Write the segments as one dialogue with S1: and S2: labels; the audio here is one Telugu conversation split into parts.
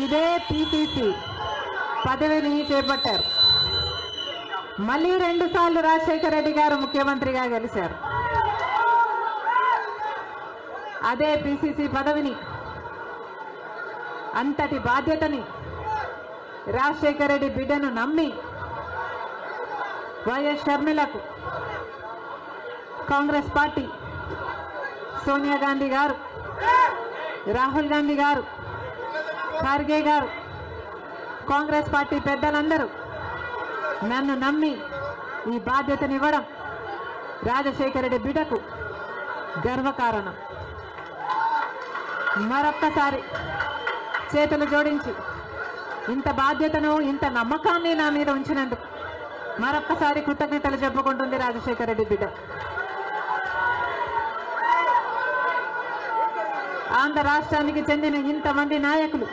S1: ఇదే పిసిసి పదవిని చేపట్టారు. మళ్ళీ 2 సార్లు రాజశేఖర రెడ్డి గారు ముఖ్యమంత్రిగా గెలిచారు. అదే పిసిసి పదవిని, అంతటి బాధ్యతని రాజశేఖర రెడ్డి బిడ్డను నమ్మి వైఎస్ షర్మిలకు కాంగ్రెస్ పార్టీ, సోనియా గాంధీ గారు, రాహుల్ గాంధీ గారు, ఖార్గే గారు, కాంగ్రెస్ పార్టీ పెద్దలందరూ నన్ను నమ్మి ఈ బాధ్యతనివ్వడం రాజశేఖర రెడ్డి బిడ్డకు గర్వకారణం. మరొక్కసారి చేతులు జోడించి ఇంత బాధ్యతను, ఇంత నమ్మకాన్ని నా మీద ఉంచినందుకు మరొక్కసారి కృతజ్ఞతలు చెప్పుకుంటుంది రాజశేఖర రెడ్డి బిడ్డ. ఆంధ్ర రాష్ట్రానికి చెందిన ఇంతమంది నాయకులు,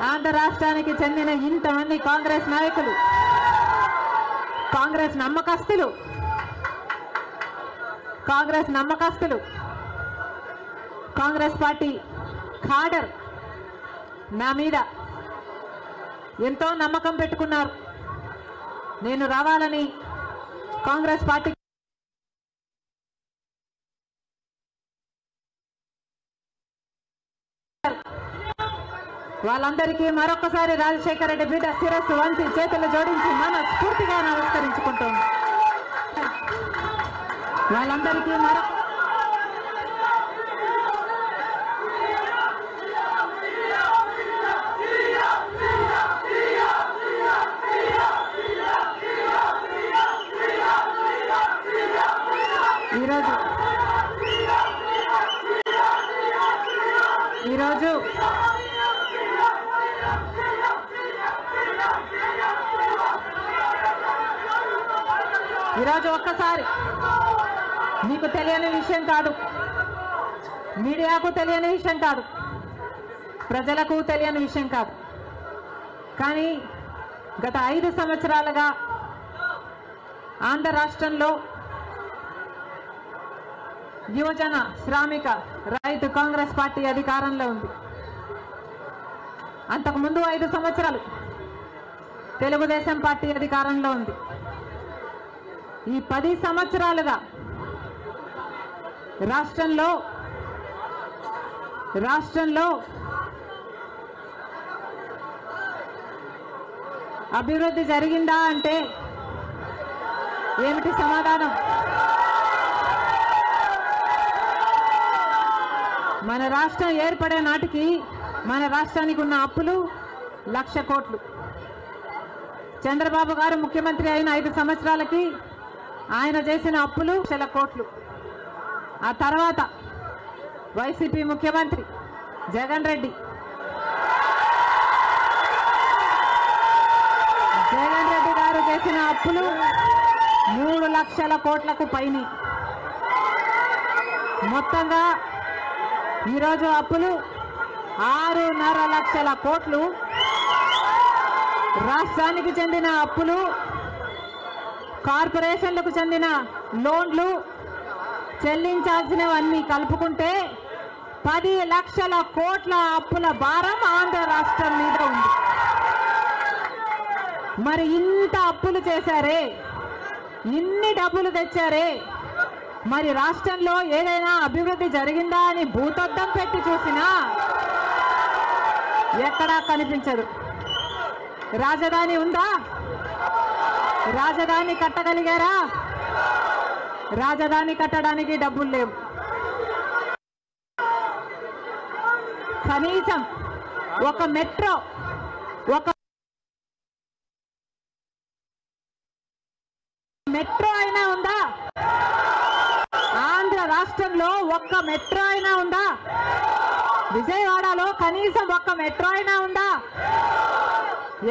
S1: ఆంధ్ర రాష్ట్రానికి చెందిన ఇంతమంది కాంగ్రెస్ నాయకులు, కాంగ్రెస్ నమ్మకస్తులు, కాంగ్రెస్ పార్టీ ఖాడర్ నా మీద ఎంతో నమ్మకం పెట్టుకున్నారు. నేను రావాలని కాంగ్రెస్ పార్టీ వాళ్ళందరికీ మరొకసారి రాజశేఖర రెడ్డి బిడ్డ శిరస్సు వంచి చేతులు జోడించి మనస్ఫూర్తిగా నమస్కరించుకుంటోంది. వాళ్ళందరికీ ఈరోజు ఒక్కసారి మీకు తెలియని విషయం కాదు, మీడియాకు తెలియని విషయం కాదు, ప్రజలకు తెలియని విషయం కాదు. కానీ గత 5 సంవత్సరాలుగా ఆంధ్ర రాష్ట్రంలో యువజన శ్రామిక రైతు కాంగ్రెస్ పార్టీ అధికారంలో ఉంది. అంతకుముందు 5 సంవత్సరాలు తెలుగుదేశం పార్టీ అధికారంలో ఉంది. ఈ 10 సంవత్సరాలుగా రాష్ట్రంలో అభివృద్ధి జరిగిందా అంటే ఏమిటి సమాధానం? మన రాష్ట్రం ఏర్పడే నాటికి మన రాష్ట్రానికి ఉన్న అప్పులు 1,00,000 కోట్లు. చంద్రబాబు గారు ముఖ్యమంత్రి అయిన 5 సంవత్సరాలకి ఆయన చేసిన అప్పులు 1,00,000 కోట్లు. ఆ తర్వాత వైసీపీ ముఖ్యమంత్రి జగన్ రెడ్డి గారు చేసిన అప్పులు 3,00,000 కోట్లకు పైన. మొత్తంగా ఈరోజు అప్పులు 6.5 లక్షల కోట్లు. రాష్ట్రానికి చెందిన అప్పులు, కార్పొరేషన్లకు చెందిన లోన్లు చెల్లించాల్సినవన్నీ కలుపుకుంటే 10 లక్షల కోట్ల అప్పుల భారం ఆంధ్ర రాష్ట్రం మీద ఉంది. మరి ఇంత అప్పులు చేశారే, ఇన్ని డబ్బులు తెచ్చారే, మరి రాష్ట్రంలో ఏదైనా అభివృద్ధి జరిగిందా అని భూతద్దం పెట్టి చూసినా ఎక్కడా కనిపించదు. రాజధాని ఉందా? రాజధాని కట్టగలిగారా? రాజధాని కట్టడానికి డబ్బులు లేవు. కనీసం ఒక మెట్రో అయినా ఉందా? ఆంధ్ర రాష్ట్రంలో ఒక్క మెట్రో అయినా ఉందా? విజయవాడలో కనీసం ఒక్క మెట్రో అయినా ఉందా?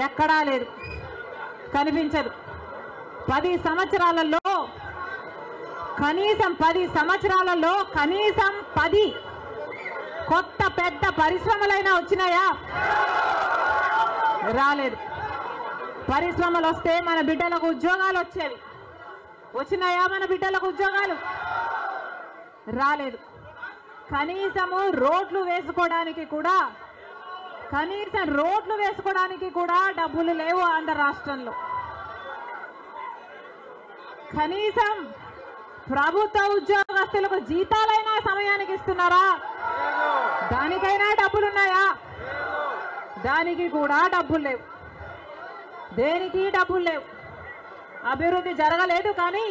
S1: ఎక్కడా లేదు, కనిపించదు. 10 సంవత్సరాలలో కనీసం 10 కొత్త పెద్ద పరిశ్రమలైనా వచ్చినాయా? రాలేదు. పరిశ్రమలు వస్తే మన బిడ్డలకు ఉద్యోగాలు వచ్చేవి. వచ్చినాయా మన బిడ్డలకు ఉద్యోగాలు? రాలేదు. కనీసము రోడ్లు వేసుకోవడానికి కూడా కనీసం రోడ్లు వేసుకోవడానికి కూడా డబ్బులు లేవు ఆంధ్ర రాష్ట్రంలో. కనీసం ప్రభుత్వ ఉద్యోగస్తులకు జీతాలైనా సమయానికి ఇస్తున్నారా? దానికైనా డబ్బులున్నాయా? దానికి కూడా డబ్బులు లేవు. దేనికి డబ్బులు లేవు. అభివృద్ధి జరగలేదు. కానీ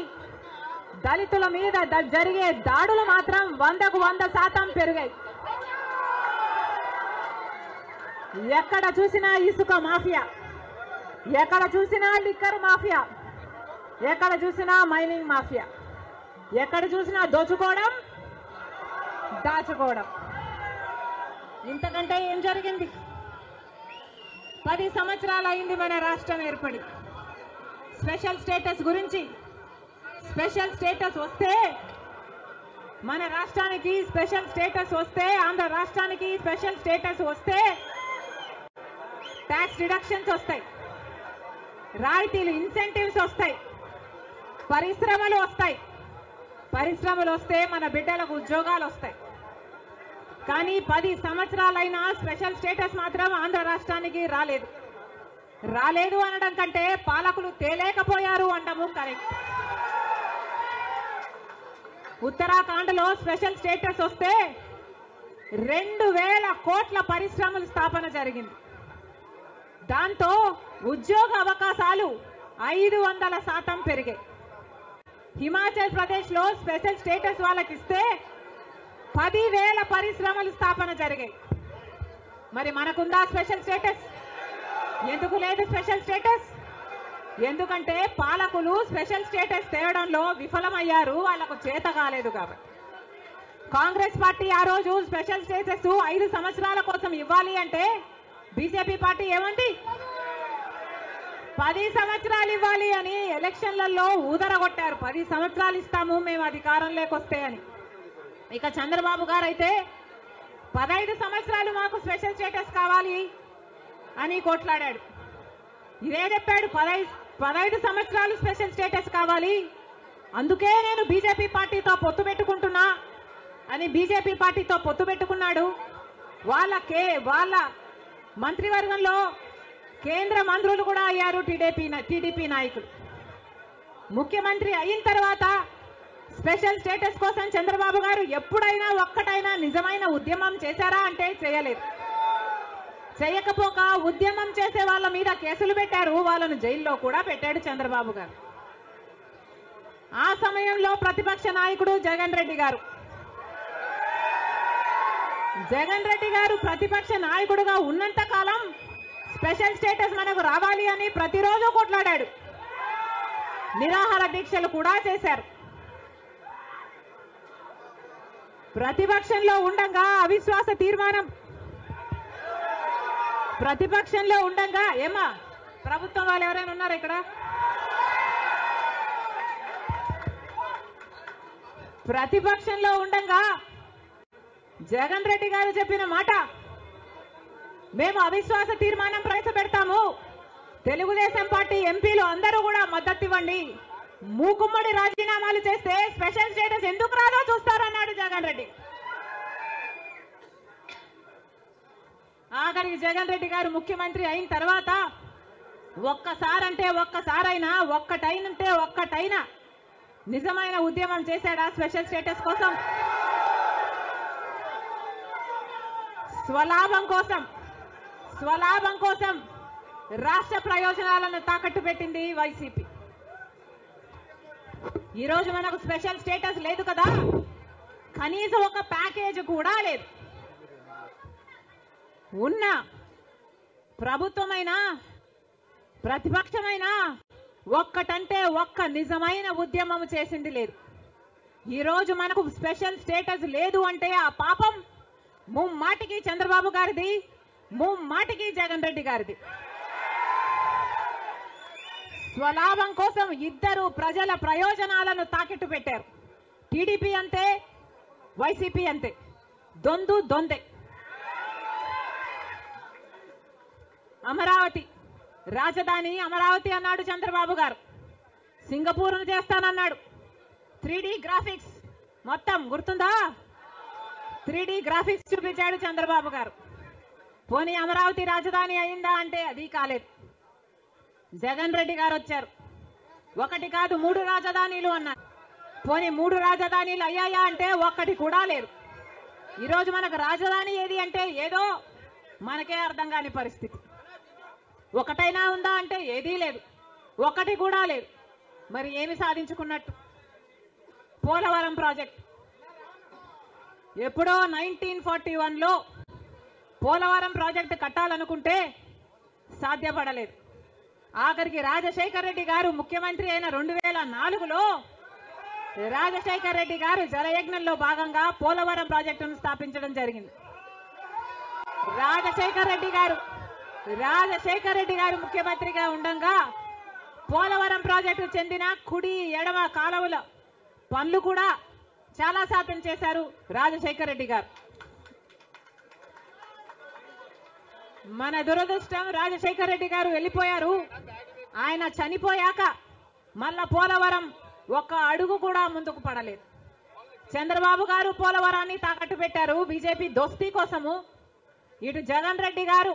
S1: దళితుల మీద జరిగే దాడులు మాత్రం 100కు 100% పెరిగాయి. ఎక్కడ చూసినా ఇసుక మాఫియా, ఎక్కడ చూసినా లిక్కర్ మాఫియా, ఎక్కడ చూసినా మైనింగ్ మాఫియా, ఎక్కడ చూసినా దోచుకోవడం, దాచుకోవడం. ఇంతకంటే ఏం జరిగింది? 10 సంవత్సరాలు అయింది మన రాష్ట్రం ఏర్పడి. స్పెషల్ స్టేటస్ గురించి, స్పెషల్ స్టేటస్ వస్తే మన రాష్ట్రానికి స్పెషల్ స్టేటస్ వస్తే, ఆంధ్ర రాష్ట్రానికి స్పెషల్ స్టేటస్ వస్తే ట్యాక్స్ రిడక్షన్స్ వస్తాయి, రాయితీలు ఇన్సెంటివ్స్ వస్తాయి, పరిశ్రమలు వస్తాయి. పరిశ్రమలు వస్తే మన బిడ్డలకు ఉద్యోగాలు వస్తాయి. కానీ 10 సంవత్సరాలైనా స్పెషల్ స్టేటస్ మాత్రం ఆంధ్ర రాష్ట్రానికి రాలేదు. రాలేదు అనడం కంటే పాలకులు తేలేకపోయారు అనడము కరెక్ట్. ఉత్తరాఖండ్లో స్పెషల్ స్టేటస్ వస్తే 2000 కోట్ల పరిశ్రమల స్థాపన జరిగింది. దాంతో ఉద్యోగ అవకాశాలు 500% పెరిగాయి. హిమాచల్ ప్రదేశ్లో స్పెషల్ స్టేటస్ వాళ్ళకి ఇస్తే 10,000 పరిశ్రమల స్థాపన జరిగాయి. మరి మనకుందా స్పెషల్ స్టేటస్? ఎందుకు లేదు స్పెషల్ స్టేటస్? ఎందుకంటే పాలకులు స్పెషల్ స్టేటస్ తేవడంలో విఫలమయ్యారు, వాళ్లకు చేత కాలేదు. కాబట్టి కాంగ్రెస్ పార్టీ ఆ రోజు స్పెషల్ స్టేటస్ 5 సంవత్సరాల కోసం ఇవ్వాలి అంటే బీజేపీ పార్టీ ఏమంది? 10 సంవత్సరాలు ఇవ్వాలి అని ఎలక్షన్లలో ఊదరగొట్టారు. 10 సంవత్సరాలు ఇస్తాము మేము అధికారంలోకి వస్తే అని. ఇక చంద్రబాబు గారు అయితే 15 సంవత్సరాలు మాకు స్పెషల్ స్టేటస్ కావాలి అని కొట్లాడాడు. ఇదే చెప్పాడు, 15 సంవత్సరాలు స్పెషల్ స్టేటస్ కావాలి, అందుకే నేను బీజేపీ పార్టీతో పొత్తు పెట్టుకుంటున్నా అని బీజేపీ పార్టీతో పొత్తు పెట్టుకున్నాడు. వాళ్ళ మంత్రివర్గంలో కేంద్ర మంత్రులు కూడా అయ్యారు టీడీపీ నాయకులు. ముఖ్యమంత్రి అయిన తర్వాత స్పెషల్ స్టేటస్ కోసం చంద్రబాబు గారు ఎప్పుడైనా ఒక్కటైనా నిజమైన ఉద్యమం చేశారా అంటే చేయలేదు. చేయకపోక ఉద్యమం చేసే వాళ్ళ మీద కేసులు పెట్టారు, వాళ్ళను జైల్లో కూడా పెట్టాడు చంద్రబాబు గారు. ఆ సమయంలో ప్రతిపక్ష నాయకుడు జగన్ రెడ్డి గారు ప్రతిపక్ష నాయకుడుగా ఉన్నంత కాలం స్పెషల్ స్టేటస్ మనకు రావాలి అని ప్రతిరోజు కొట్లాడాడు. నిరాహార దీక్షలు కూడా చేశారు. ప్రతిపక్షంలో ఉండగా అవిశ్వాస తీర్మానం, ప్రతిపక్షంలో ఉండగా ఏమా ప్రభుత్వం వాళ్ళు ఎవరైనా ఉన్నారు ఇక్కడ? ప్రతిపక్షంలో ఉండగా జగన్ రెడ్డి గారు చెప్పిన మాట, మేము అవిశ్వాస తీర్మానం ప్రవేశపెడతాము, తెలుగుదేశం పార్టీ ఎంపీలు అందరూ కూడా మద్దతు ఇవ్వండి, మూకుమ్మడి రాజీనామాలు చేస్తే స్పెషల్ స్టేటస్ ఎందుకు రాదో చూస్తారన్నాడు జగన్ రెడ్డి. ఆఖరికి జగన్ రెడ్డి గారు ముఖ్యమంత్రి అయిన తర్వాత ఒక్కటైనా నిజమైన ఉద్యమం చేశాడా స్పెషల్ స్టేటస్ కోసం? స్వలాభం కోసం రాష్ట్ర ప్రయోజనాలను తాకట్టు పెట్టింది వైసీపీ. ఈరోజు మనకు స్పెషల్ స్టేటస్ లేదు కదా, కనీసం ఒక ప్యాకేజ్ కూడా లేదు. ఉన్న ప్రభుత్వమైనా ప్రతిపక్షమైనా ఒక్కటంటే ఒక్క నిజమైన ఉద్యమం చేసింది లేదు. ఈరోజు మనకు స్పెషల్ స్టేటస్ లేదు అంటే ఆ పాపం ముమ్మాటికి చంద్రబాబు గారిది, ముమ్మాటికి జగన్ రెడ్డి గారిది. స్వలాభం కోసం ఇద్దరు ప్రజల ప్రయోజనాలను తాకెట్టు పెట్టారు. టీడీపీ అంతే, వైసీపీ అంతే, దొందే. అమరావతి రాజధాని అమరావతి అన్నాడు చంద్రబాబు గారు, సింగపూర్ను చేస్తానన్నాడు. 3D గ్రాఫిక్స్ మొత్తం గుర్తుందా? 3D గ్రాఫిక్స్ చూపించాడు చంద్రబాబు గారు. పోనీ అమరావతి రాజధాని అయిందా అంటే అది కాలేదు. జగన్ రెడ్డి గారు వచ్చారు, ఒకటి కాదు 3 రాజధానులు అన్నారు. పోనీ 3 రాజధానులు అయ్యాయా అంటే ఒక్కటి కూడా లేదు. ఈరోజు మనకు రాజధాని ఏది అంటే ఏదో మనకే అర్థం కాని పరిస్థితి. ఒకటైనా ఉందా అంటే ఏదీ లేదు, ఒకటి కూడా లేదు. మరి ఏమి సాధించుకున్నట్టు? పోలవరం ప్రాజెక్ట్ ఎప్పుడో 1941లో పోలవరం ప్రాజెక్టు కట్టాలనుకుంటే సాధ్యపడలేదు. ఆఖరికి రాజశేఖర రెడ్డి గారు ముఖ్యమంత్రి అయిన 2004లో రాజశేఖర రెడ్డి గారు జలయజ్ఞంలో భాగంగా పోలవరం ప్రాజెక్టును స్థాపించడం జరిగింది. రాజశేఖర రెడ్డి గారు ముఖ్యమంత్రిగా ఉండగా పోలవరం ప్రాజెక్టు చెందిన కుడి ఎడమ కాలువల పనులు కూడా చాలా శాతం చేశారు రాజశేఖర రెడ్డి గారు. మన దురదృష్టం రాజశేఖర రెడ్డి గారు వెళ్ళిపోయారు. ఆయన చనిపోయాక మళ్ళా పోలవరం ఒక్క అడుగు కూడా ముందుకు పడలేదు. చంద్రబాబు గారు పోలవరాన్ని తాకట్టు పెట్టారు బీజేపీ దోస్తీ కోసము. ఇటు జగన్ రెడ్డి గారు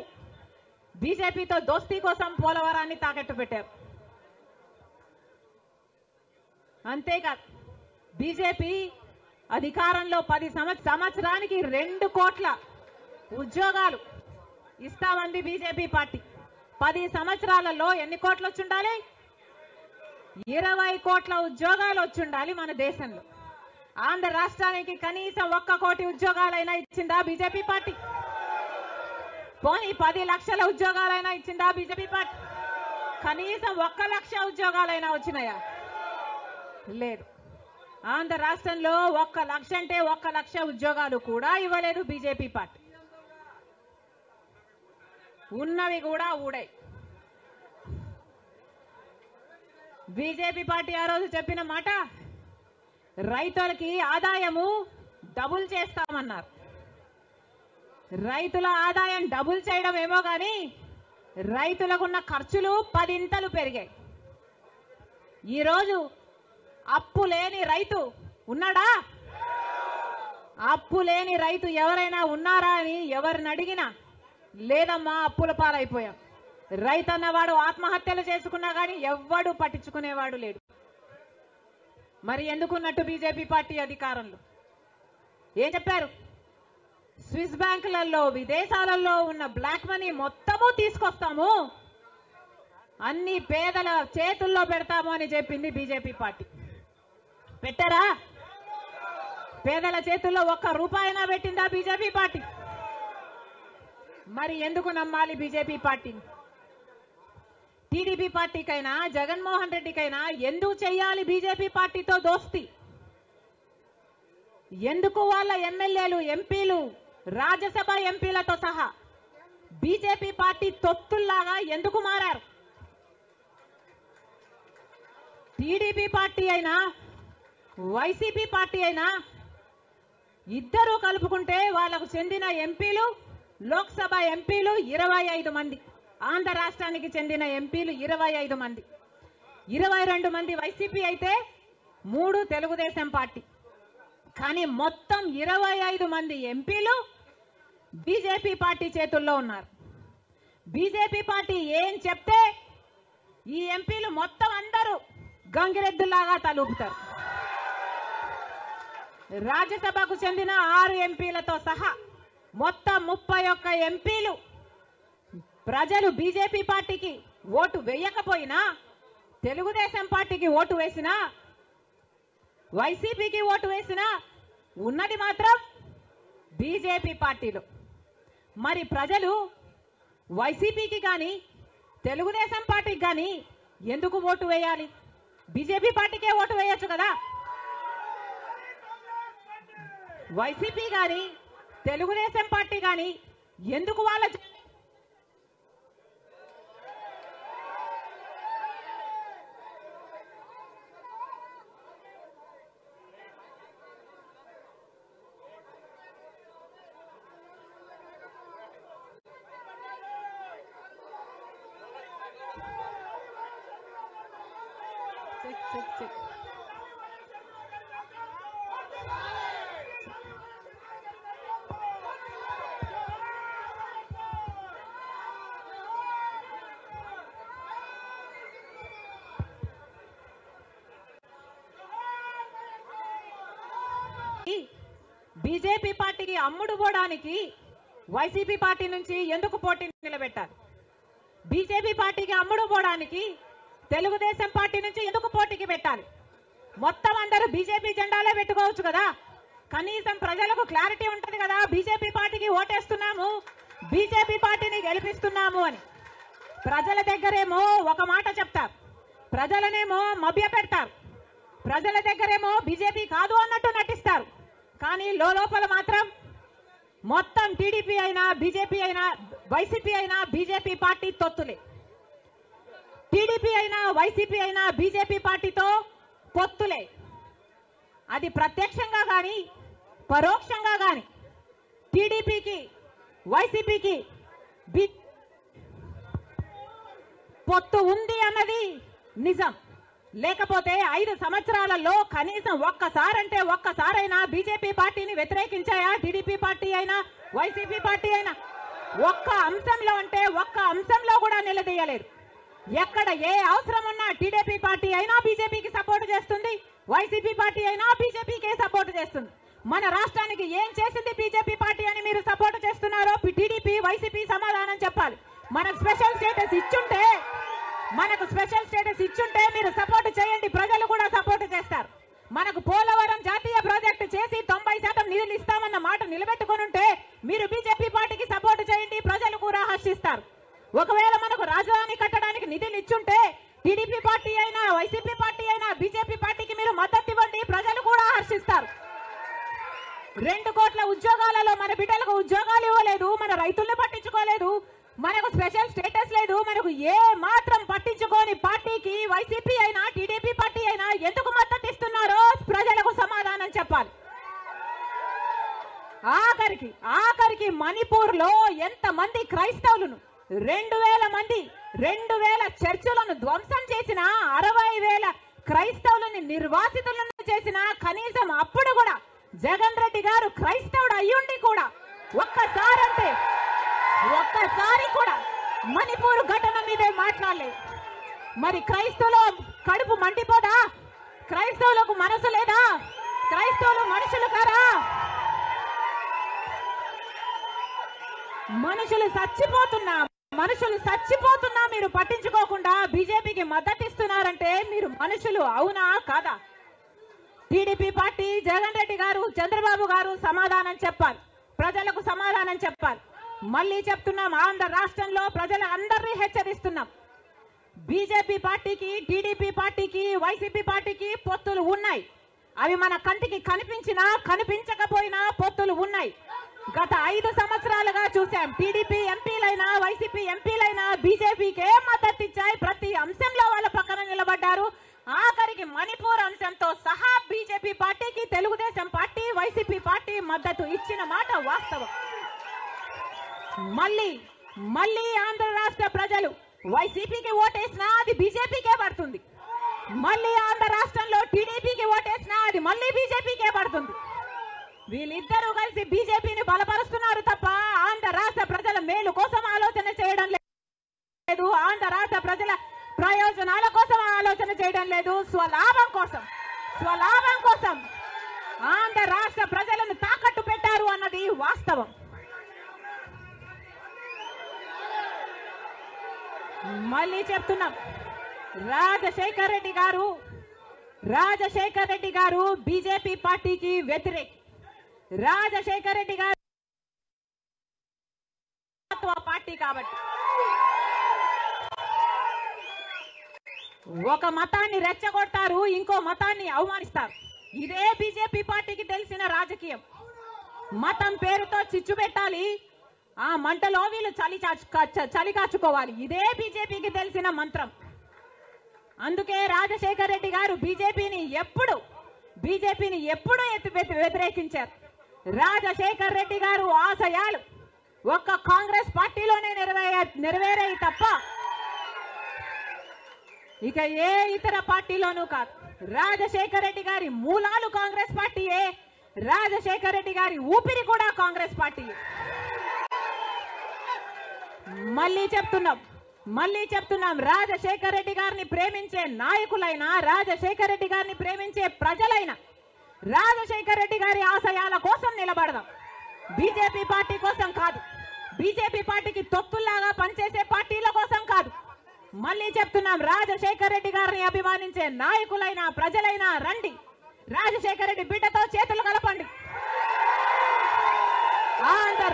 S1: బీజేపీతో దోస్తీ కోసం పోలవరాన్ని తాకట్టు పెట్టారు. అంతేకాదు బీజేపీ అధికారంలో 10 సంవత్సరానికి 2 కోట్ల ఉద్యోగాలు ఇస్తామంది బీజేపీ పార్టీ. 10 సంవత్సరాలలో ఎన్ని కోట్లు వచ్చుండాలి? 20 కోట్ల ఉద్యోగాలు వచ్చుండాలి మన దేశంలో. ఆంధ్ర రాష్ట్రానికి కనీసం 1 కోటి ఉద్యోగాలైనా ఇచ్చిందా బీజేపీ పార్టీ? పోనీ 10 లక్షల ఉద్యోగాలైనా ఇచ్చిందా బీజేపీ పార్టీ? కనీసం 1 లక్ష ఉద్యోగాలైనా వచ్చినాయా? లేదు. ఆంధ్ర రాష్ట్రంలో 1 లక్ష అంటే 1 లక్ష ఉద్యోగాలు కూడా ఇవ్వలేదు బీజేపీ పార్టీ. ఉన్నవి కూడా ఊడాయి. బీజేపీ పార్టీ ఆ రోజు చెప్పిన మాట, రైతులకి ఆదాయము డబుల్ చేస్తామన్నారు. రైతుల ఆదాయం డబుల్ చేయడం ఏమో కానీ రైతులకున్న ఖర్చులు 10 ఇంతలు పెరిగాయి. ఈరోజు అప్పు లేని రైతు ఉన్నాడా? అప్పు లేని రైతు ఎవరైనా ఉన్నారా అని ఎవరిని అడిగినా లేదమ్మా అప్పుల పాలైపోయాం. రైతు అన్నవాడు ఆత్మహత్యలు చేసుకున్నా కానీ ఎవ్వడు పట్టించుకునేవాడు లేడు. మరి ఎందుకున్నట్టు బీజేపీ పార్టీ అధికారంలో ఏం చెప్పారు? స్విస్ బ్యాంకులలో విదేశాలలో ఉన్న బ్లాక్ మనీ మొత్తము తీసుకొస్తాము, అన్ని పేదల చేతుల్లో పెడతాము అని చెప్పింది బీజేపీ పార్టీ. పెట్టారా? పేదల చేతుల్లో 1 రూపాయినా పెట్టిందా బీజేపీ పార్టీ? మరి ఎందుకు నమ్మాలి బీజేపీ పార్టీని? టీడీపీ పార్టీకైనా జగన్మోహన్ రెడ్డికైనా ఎందుకు చెయ్యాలి బీజేపీ పార్టీతో దోస్తి? ఎందుకు వాళ్ళ ఎమ్మెల్యేలు ఎంపీలు రాజ్యసభ ఎంపీలతో సహా బీజేపీ పార్టీ తొత్తుల్లాగా ఎందుకు మారారు? టీడీపీ పార్టీ అయినా వైసీపీ పార్టీ అయినా ఇద్దరు కలుపుకుంటే వాళ్ళకు చెందిన ఎంపీలు లోక్సభ ఎంపీలు 25 మంది, ఆంధ్ర రాష్ట్రానికి చెందిన ఎంపీలు 25 మంది, 22 మంది వైసీపీ అయితే 3 తెలుగుదేశం పార్టీ. కానీ మొత్తం 25 మంది ఎంపీలు బీజేపీ పార్టీ చేతుల్లో ఉన్నారు. బీజేపీ పార్టీ ఏం చెప్తే ఈ ఎంపీలు మొత్తం అందరూ గంగిరెద్దులాగా తలూపుతారు. రాజ్యసభకు చెందిన 6 ఎంపీలతో సహా మొత్తం 31 ఎంపీలు ప్రజలు బీజేపీ పార్టీకి ఓటు వేయకపోయినా, తెలుగుదేశం పార్టీకి ఓటు వేసినా, వైసీపీకి ఓటు వేసినా ఉన్నది మాత్రం బీజేపీ పార్టీలో. మరి ప్రజలు వైసీపీకి కానీ తెలుగుదేశం పార్టీకి కానీ ఎందుకు ఓటు వేయాలి? బీజేపీ పార్టీకే ఓటు వేయొచ్చు కదా. వైసీపీ కానీ తెలుగుదేశం పార్టీ కానీ ఎందుకు వాళ్ళ చెక్ బీజేపీ పార్టీకి అమ్ముడు పోవడానికి వైసీపీ పార్టీ నుంచి ఎందుకు పోటీ నిలబెట్టారు? బీజేపీ పార్టీకి అమ్ముడు పోవడానికి తెలుగుదేశం పార్టీ నుంచి ఎందుకు పోటీకి పెట్టాలి? మొత్తం అందరూ బీజేపీ జెండాలే పెట్టుకోవచ్చు కదా. కనీసం ప్రజలకు క్లారిటీ ఉంటది కదా, బీజేపీ పార్టీకి ఓటేస్తున్నాము, బీజేపీ పార్టీని గెలిపిస్తున్నాము అని. ప్రజల దగ్గరేమో ఒక మాట చెప్తారు, ప్రజలనేమో మభ్య పెడతారు. ప్రజల దగ్గరేమో బీజేపీ కాదు అన్నట్టు నటిస్తారు. కానీ లోపల మాత్రం మొత్తం టీడీపీ అయినా బీజేపీ అయినా వైసీపీ అయినా బీజేపీ పార్టీ తొత్తులే. టీడీపీ అయినా వైసీపీ అయినా బీజేపీ పార్టీతో పొత్తులే. అది ప్రత్యక్షంగా కానీ పరోక్షంగా కానీ టీడీపీకి వైసీపీకి పొత్తు ఉంది అన్నది నిజం. లేకపోతే 5 సంవత్సరాలలో కనీసం ఒక్కసారైనా బీజేపీ పార్టీని వ్యతిరేకించాయా? టీడీపీ పార్టీ అయినా వైసీపీ పార్టీ అయినా ఒక్క అంశంలో కూడా నిలదీయలేదు. ఎక్కడ ఏ అవసరం ఉన్నా టీడీపీ పార్టీ అయినా బీజేపీకి సపోర్ట్ చేస్తుంది, వైసీపీ పార్టీ అయినా బీజేపీకే సపోర్ట్ చేస్తుంది. మన రాష్ట్రానికి ఏం చేసింది బీజేపీ పార్టీ అని మీరు సపోర్ట్ చేస్తున్నారో టీడీపీ వైసీపీ సమాధానం చెప్పాలి. మనకు స్పెషల్ స్టేటస్ ఇచ్చుంటే మీరు సపోర్ట్ చేయండి, ప్రజలు కూడా సపోర్ట్ చేస్తారు. మనకు పోలవరం జాతీయ ప్రాజెక్టు చేసి 90% నిధులు ఇస్తామన్న మాట నిలబెట్టుకుని ఉంటే మీరు బీజేపీ పార్టీకి సపోర్ట్ చేయండి, ప్రజలు కూడా హర్షిస్తారు. ఒకవేళ మనకు రాజధాని కట్టడానికి నిధులు ఇచ్చుంటే టీడీపీ పార్టీ అయినా వైసీపీ పార్టీ అయినా బీజేపీ పార్టీకి మీరు మద్దతు ఇవ్వండి, ప్రజలు కూడా హర్షిస్తారు. 2 కోట్ల ఉద్యోగాలలో మన బిడ్డలకు ఉద్యోగాలు ఇవ్వలేదు, మన రైతుల్ని పట్టించుకోలేదు, మనకు స్పెషల్ స్టేటస్ లేదు. మనకు ఏ మాత్రం పట్టించుకోని పార్టీకి వైసీపీ అయినా టీడీపీ పార్టీ అయినా ఎందుకు మద్దతు ఇస్తున్నారో ప్రజలకు సమాధానం చెప్పాలి. ఆఖరికి మణిపూర్ లో ఎంతమంది క్రైస్తవులను 2000 చర్చిలను ధ్వంసం చేసిన, 60,000 క్రైస్తవులని నిర్వాసితులను చేసిన, కనీసం అప్పుడు కూడా జగన్ రెడ్డి గారు క్రైస్తవుడు అయ్యుండి కూడా ఒక్కసారి కూడా మణిపూర్ ఘటన మీదే మాట్లాడలేదు. మరి క్రైస్తవుల కడుపు మండిపోదా? క్రైస్తవులకు మనసు లేదా? క్రైస్తవులు మనుషులు కారా? మనుషులు చచ్చిపోతున్నా మీరు పట్టించుకోకుండా బీజేపీకి మద్దతు ఇస్తున్నారంటే మీరు మనుషులు అవునా కాదా? టీడీపీ పార్టీ జగన్ రెడ్డి గారు చంద్రబాబు గారు సమాధానం చెప్పాలి, ప్రజలకు సమాధానం చెప్పాలి. మళ్ళీ చెప్తున్నాం, ఆంధ్ర రాష్ట్రంలో ప్రజల అందరినీ హెచ్చరిస్తున్నాం. బీజేపీ పార్టీకి టీడీపీ పార్టీకి వైసీపీ పార్టీకి పొత్తులు ఉన్నాయి. అవి మన కంటికి కనిపించినా కనిపించకపోయినా పొత్తులు ఉన్నాయి. గత 5 సంవత్సరాలుగా చూసాం. టీడీపీ ఎంపీలైనా వైసీపీ ఎంపీలైనా బీజేపీకే మద్దతు ఇచ్చాయి, ప్రతి అంశంలో వాళ్ళ పక్కన నిలబడ్డారు. ఆఖరికి మణిపూర్ అంశంతో సహా బీజేపీ పార్టీకి తెలుగుదేశం పార్టీ వైసీపీ పార్టీ మద్దతు ఇచ్చిన మాట వాస్తవం. మళ్ళీ ఆంధ్ర రాష్ట్ర ప్రజలు వైసీపీకి ఓటేసినా అది బీజేపీకే పడుతుంది, మళ్ళీ ఆంధ్ర రాష్ట్రంలో టీడీపీకి ఓటేసినా అది మళ్ళీ బీజేపీకే పడుతుంది. వీళ్ళిద్దరూ కలిసి బీజేపీని బలపరుస్తున్నారు తప్ప ఆంధ్ర రాష్ట్ర ప్రజల మేలు కోసం ఆలోచన చేయడం లేదు, ఆంధ్ర రాష్ట్ర ప్రజల ప్రయోజనాల కోసం ఆలోచన చేయడం లేదు. స్వలాభం కోసం ఆంధ్ర రాష్ట్ర ప్రజలను తాకట్టు పెట్టారు అన్నది వాస్తవం. మళ్ళీ చెప్తున్నాం, రాజశేఖర్ రెడ్డి గారు బీజేపీ పార్టీకి వ్యతిరేకి. రాజశేఖర్ రెడ్డి గారు పార్టీ కాబట్టి ఒక మతాన్ని రెచ్చగొడతారు, ఇంకో మతాన్ని అవమానిస్తారు. ఇదే బీజేపీ పార్టీకి తెలిసిన రాజకీయం. మతం పేరుతో చిచ్చు పెట్టాలి, ఆ మంటలో వీళ్ళు చలి కాచుకోవాలి. ఇదే బీజేపీకి తెలిసిన మంత్రం. అందుకే రాజశేఖర్ రెడ్డి గారు బీజేపీని ఎప్పుడు వ్యతిరేకించారు. రాజశేఖర్ రెడ్డి గారు ఆశయాలు ఒక్క కాంగ్రెస్ పార్టీలోనే నెరవేరాయి తప్ప ఇక ఏ ఇతర పార్టీలోనూ కాదు. రాజశేఖర్ రెడ్డి గారి మూలాలు కాంగ్రెస్ పార్టీయే, రాజశేఖర్ రెడ్డి గారి ఊపిరి కూడా కాంగ్రెస్ పార్టీయే. మళ్ళీ చెప్తున్నాం, రాజశేఖర్ రెడ్డి గారిని ప్రేమించే నాయకులైనా, రాజశేఖర్ రెడ్డి గారిని ప్రేమించే ప్రజలైనా రాజశేఖర్ రెడ్డి గారి ఆశయాల కోసం నిలబడదాం. బీజేపీ పార్టీ కోసం కాదు, బీజేపీ పార్టీకి తొత్తుల్లాగా పనిచేసే పార్టీల కోసం కాదు. మళ్ళీ చెప్తున్నాం, రాజశేఖర్ రెడ్డి గారిని అభిమానించే నాయకులైనా ప్రజలైనా రండి, రాజశేఖర్ రెడ్డి బిడ్డతో చేతులు కలపండి. ఆంధ్ర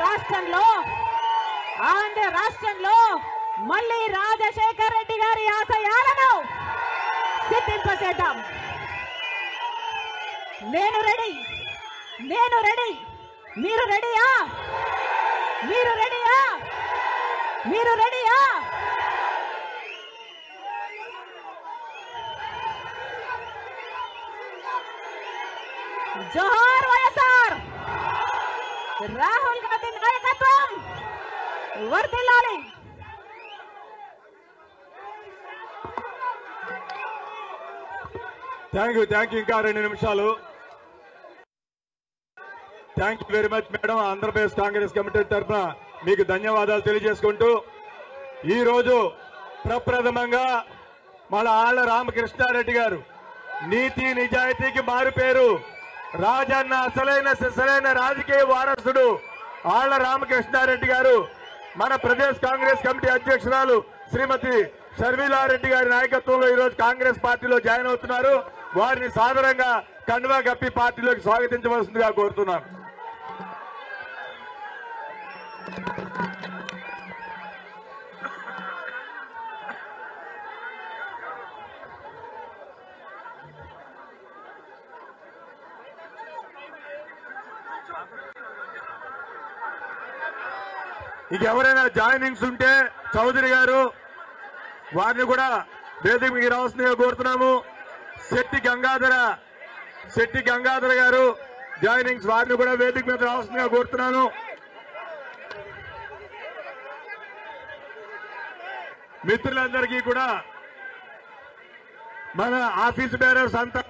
S1: రాష్ట్రంలో మళ్ళీ రాజశేఖర్ రెడ్డి గారి ఆశయాలను సిద్ధింపచేద్దాం. నేను రెడీ. మీరు రెడీయా? జోహార్ వైఎస్ఆర్. రాహుల్ గాంధీ నాయకత్వం వర్ధిల్లాలి.
S2: Thank you. ఇంకా 2 నిమిషాలు. Thank you very much madam. Andhra Pradesh Congress committee తరఫున మీకు ధన్యవాదాలు తెలియజేసుకుంటూ, ఈ రోజు ప్రప్రథమంగా మన ఆళ్ల రామకృష్ణారెడ్డి గారు నీతి నిజాయితీకి మారు పేరు, రాజన్న అసలైన రాజకీయ వారసుడు ఆళ్ల రామకృష్ణారెడ్డి గారు మన ప్రదేశ్ కాంగ్రెస్ కమిటీ అధ్యక్షురాలు శ్రీమతి షర్మిలారెడ్డి గారి నాయకత్వంలో ఈరోజు కాంగ్రెస్ పార్టీలో జాయిన్ అవుతున్నారు. వారిని సాదరంగా కండువా కప్పి పార్టీలోకి స్వాగతించవలసిందిగా కోరుతున్నాను. ఇంకెవరైనా జాయినింగ్స్ ఉంటే చౌదరి గారు వారిని కూడా వేదిక మీద రావాల్సిందిగా కోరుతున్నాము. శెట్టి గంగాధర గారు జాయినింగ్స్, వారిని కూడా వేదిక మీద రావాల్సిందిగా కోరుతున్నాను. మిత్రులందరికీ కూడా మన ఆఫీస్ బేరర్స్ అంతా